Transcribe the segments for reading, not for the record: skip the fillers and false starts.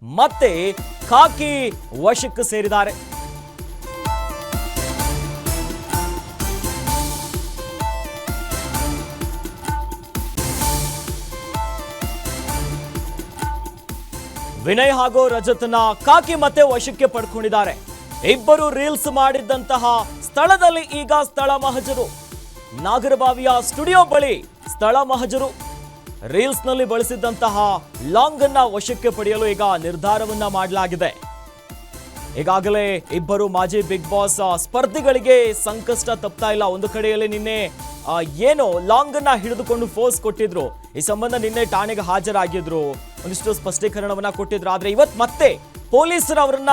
ಮತ್ತೆ ಖಾಕಿ ವಶಕ್ಕೆ ಸೇರಿದ್ದಾರೆ. ವಿನಯ್ ಹಾಗೂ ರಜತ್ನ ಖಾಕಿ ಮತ್ತೆ ವಶಕ್ಕೆ ಪಡ್ಕೊಂಡಿದ್ದಾರೆ. ಇಬ್ಬರು ರೀಲ್ಸ್ ಮಾಡಿದ್ದಂತಹ ಸ್ಥಳದಲ್ಲಿ ಈಗ ಸ್ಥಳ ಮಹಜರು. ನಾಗರಬಾವಿಯ ಸ್ಟುಡಿಯೋ ಬಳಿ ಸ್ಥಳ ಮಹಜರು. ರೀಲ್ಸ್ ನಲ್ಲಿ ಬಳಸಿದ್ದಂತಹ ಲಾಂಗ್ ಅನ್ನ ವಶಕ್ಕೆ ಪಡೆಯಲು ಈಗ ನಿರ್ಧಾರವನ್ನ ಮಾಡಲಾಗಿದೆ. ಈಗಾಗಲೇ ಇಬ್ಬರು ಮಾಜಿ ಬಿಗ್ ಬಾಸ್ ಸ್ಪರ್ಧಿಗಳಿಗೆ ಸಂಕಷ್ಟ ತಪ್ತಾ ಇಲ್ಲ. ಒಂದು ಕಡೆಯಲ್ಲಿ ನಿನ್ನೆ ಏನೋ ಲಾಂಗ್ ಅನ್ನ ಹಿಡಿದುಕೊಂಡು ಫೋರ್ಸ್ ಕೊಟ್ಟಿದ್ರು. ಈ ಸಂಬಂಧ ನಿನ್ನೆ ಠಾಣೆಗೆ ಹಾಜರಾಗಿದ್ರು, ಒಂದಿಷ್ಟು ಸ್ಪಷ್ಟೀಕರಣವನ್ನ ಕೊಟ್ಟಿದ್ರು. ಆದ್ರೆ ಇವತ್ತು ಮತ್ತೆ ಪೊಲೀಸರು ಅವರನ್ನ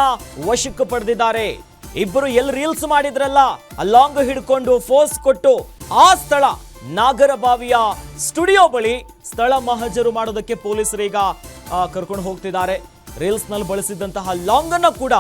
ವಶಕ್ಕೆ ಪಡೆದಿದ್ದಾರೆ. ಇಬ್ಬರು ಎಲ್ಲಿ ರೀಲ್ಸ್ ಮಾಡಿದ್ರಲ್ಲ, ಆ ಲಾಂಗ್ ಹಿಡ್ಕೊಂಡು ಫೋರ್ಸ್ ಕೊಟ್ಟು ಆ ಸ್ಥಳ ನಾಗರಬಾವಿಯ ಸ್ಟುಡಿಯೋ ಬಳಿ ಸ್ಥಳ ಮಹಜರು ಮಾಡೋದಕ್ಕೆ ಪೊಲೀಸರು ಈಗ ಕರ್ಕೊಂಡು ಹೋಗ್ತಿದ್ದಾರೆ. ರೀಲ್ಸ್ ನಲ್ಲಿ ಬಳಸಿದಂತಹ ಲಾಂಗ್ ಅನ್ನ ಕೂಡ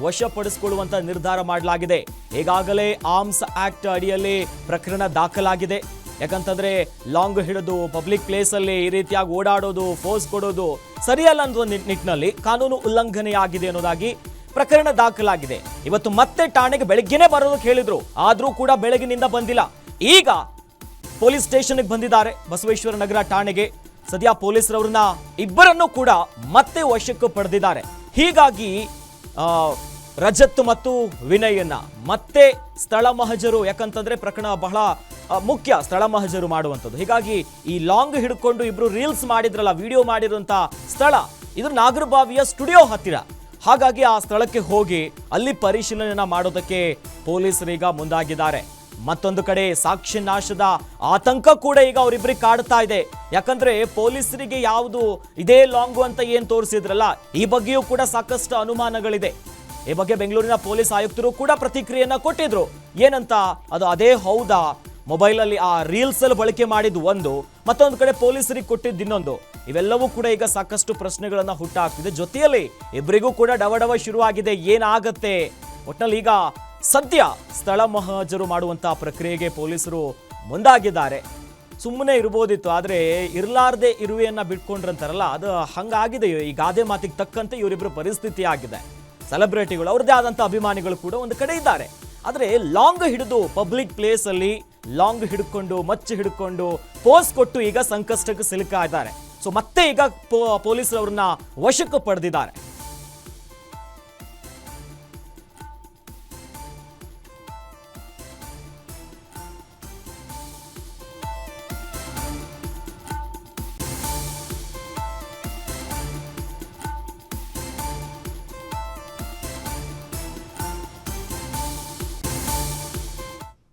ವಶಪಡಿಸಿಕೊಳ್ಳುವಂತ ನಿರ್ಧಾರ ಮಾಡಲಾಗಿದೆ. ಈಗಾಗಲೇ ಆರ್ಮ್ಸ್ ಆಕ್ಟ್ ಅಡಿಯಲ್ಲಿ ಪ್ರಕರಣ ದಾಖಲಾಗಿದೆ. ಯಾಕಂತಂದ್ರೆ ಲಾಂಗ್ ಹಿಡಿದು ಪಬ್ಲಿಕ್ ಪ್ಲೇಸ್ ಅಲ್ಲಿ ಈ ರೀತಿಯಾಗಿ ಓಡಾಡೋದು, ಫೋರ್ಸ್ ಕೊಡೋದು ಸರಿಯಲ್ಲ ಅನ್ನೋ ನಿಟ್ಟಿನಲ್ಲಿ ಕಾನೂನು ಉಲ್ಲಂಘನೆಯಾಗಿದೆ ಅನ್ನೋದಾಗಿ ಪ್ರಕರಣ ದಾಖಲಾಗಿದೆ. ಇವತ್ತು ಮತ್ತೆ ಠಾಣೆಗೆ ಬೆಳಗ್ಗೆನೆ ಬರೋದಕ್ಕೆ ಹೇಳಿದ್ರು, ಆದ್ರೂ ಕೂಡ ಬೆಳಗಿನಿಂದ ಬಂದಿಲ್ಲ. ಈಗ ಪೊಲೀಸ್ ಸ್ಟೇಷನ್ಗೆ ಬಂದಿದ್ದಾರೆ, ಬಸವೇಶ್ವರ ನಗರ ಠಾಣೆಗೆ. ಸದ್ಯ ಪೊಲೀಸರವ್ರನ್ನ ಇಬ್ಬರನ್ನು ಕೂಡ ಮತ್ತೆ ವಶಕ್ಕೆ ಪಡೆದಿದ್ದಾರೆ. ಹೀಗಾಗಿ ರಜತ್ ಮತ್ತು ವಿನಯನ್ನ ಮತ್ತೆ ಸ್ಥಳ ಮಹಜರು, ಯಾಕಂತಂದ್ರೆ ಪ್ರಕರಣ ಬಹಳ ಮುಖ್ಯ ಸ್ಥಳ ಮಹಜರು ಮಾಡುವಂಥದ್ದು. ಹೀಗಾಗಿ ಈ ಲಾಂಗ್ ಹಿಡ್ಕೊಂಡು ಇಬ್ರು ರೀಲ್ಸ್ ಮಾಡಿದ್ರಲ್ಲ, ವಿಡಿಯೋ ಮಾಡಿರುವಂತ ಸ್ಥಳ ಇದು ನಾಗರಬಾವಿಯ ಸ್ಟುಡಿಯೋ ಹತ್ತಿರ. ಹಾಗಾಗಿ ಆ ಸ್ಥಳಕ್ಕೆ ಹೋಗಿ ಅಲ್ಲಿ ಪರಿಶೀಲನೆ ಮಾಡೋದಕ್ಕೆ ಪೊಲೀಸರೀಗ ಮುಂದಾಗಿದ್ದಾರೆ. ಮತ್ತೊಂದು ಕಡೆ ಸಾಕ್ಷ್ಯ ನಾಶದ ಆತಂಕ ಕೂಡ ಈಗ ಅವರಿಬ್ಬರಿಗೆ ಕಾಡ್ತಾ ಇದೆ. ಯಾಕಂದ್ರೆ ಪೊಲೀಸರಿಗೆ ಯಾವುದು ಇದೇ ಲಾಂಗು ಅಂತ ಏನ್ ತೋರಿಸಿದ್ರಲ್ಲ, ಈ ಬಗ್ಗೆಯೂ ಕೂಡ ಸಾಕಷ್ಟು ಅನುಮಾನಗಳಿದೆ. ಈ ಬಗ್ಗೆ ಬೆಂಗಳೂರಿನ ಪೊಲೀಸ್ ಆಯುಕ್ತರು ಕೂಡ ಪ್ರತಿಕ್ರಿಯೆಯನ್ನ ಕೊಟ್ಟಿದ್ರು. ಏನಂತ, ಅದು ಅದೇ ಹೌದಾ, ಮೊಬೈಲ್ ಅಲ್ಲಿ ಆ ರೀಲ್ಸ್ ಅಲ್ಲಿ ಬಳಕೆ ಮಾಡಿದ್ದು ಒಂದು, ಮತ್ತೊಂದು ಕಡೆ ಪೊಲೀಸರಿಗೆ ಕೊಟ್ಟಿದ್ದು ಇನ್ನೊಂದು. ಇವೆಲ್ಲವೂ ಕೂಡ ಈಗ ಸಾಕಷ್ಟು ಪ್ರಶ್ನೆಗಳನ್ನ ಹುಟ್ಟಾಕ್ತಿದೆ. ಜೊತೆಯಲ್ಲಿ ಇಬ್ಬರಿಗೂ ಕೂಡ ಡವಡವ ಶುರುವಾಗಿದೆ. ಏನಾಗತ್ತೆ ಒಟ್ನಲ್ಲಿ ಈಗ ಸದ್ಯ ಸ್ಥಳ ಮಹಜರು ಮಾಡುವಂತಹ ಪ್ರಕ್ರಿಯೆಗೆ ಪೊಲೀಸರು ಮುಂದಾಗಿದ್ದಾರೆ. ಸುಮ್ಮನೆ ಇರ್ಬೋದಿತ್ತು, ಆದ್ರೆ ಇರ್ಲಾರ್ದೆ ಇರುವೆಯನ್ನ ಬಿಟ್ಕೊಂಡ್ರಂತಾರಲ್ಲ, ಅದು ಹಂಗಾಗಿದೆ. ಈ ಗಾದೆ ಮಾತಿಗೆ ತಕ್ಕಂತೆ ಇವರಿಬ್ಬರ ಪರಿಸ್ಥಿತಿ ಆಗಿದೆ. ಸೆಲೆಬ್ರಿಟಿಗಳು, ಅವ್ರದ್ದೇ ಆದಂತಹ ಅಭಿಮಾನಿಗಳು ಕೂಡ ಒಂದು ಕಡೆ ಇದ್ದಾರೆ. ಆದ್ರೆ ಲಾಂಗ್ ಹಿಡಿದು ಪಬ್ಲಿಕ್ ಪ್ಲೇಸ್ ಅಲ್ಲಿ ಲಾಂಗ್ ಹಿಡ್ಕೊಂಡು ಮಚ್ಚು ಹಿಡ್ಕೊಂಡು ಪೋಸ್ ಕೊಟ್ಟು ಈಗ ಸಂಕಷ್ಟಕ್ಕೆ ಸಿಲುಕಾ ಇದ್ದಾರೆ. ಸೊ ಮತ್ತೆ ಈಗ ಪೊಲೀಸರು ಅವ್ರನ್ನ ವಶಕ್ಕೆ ಪಡೆದಿದ್ದಾರೆ.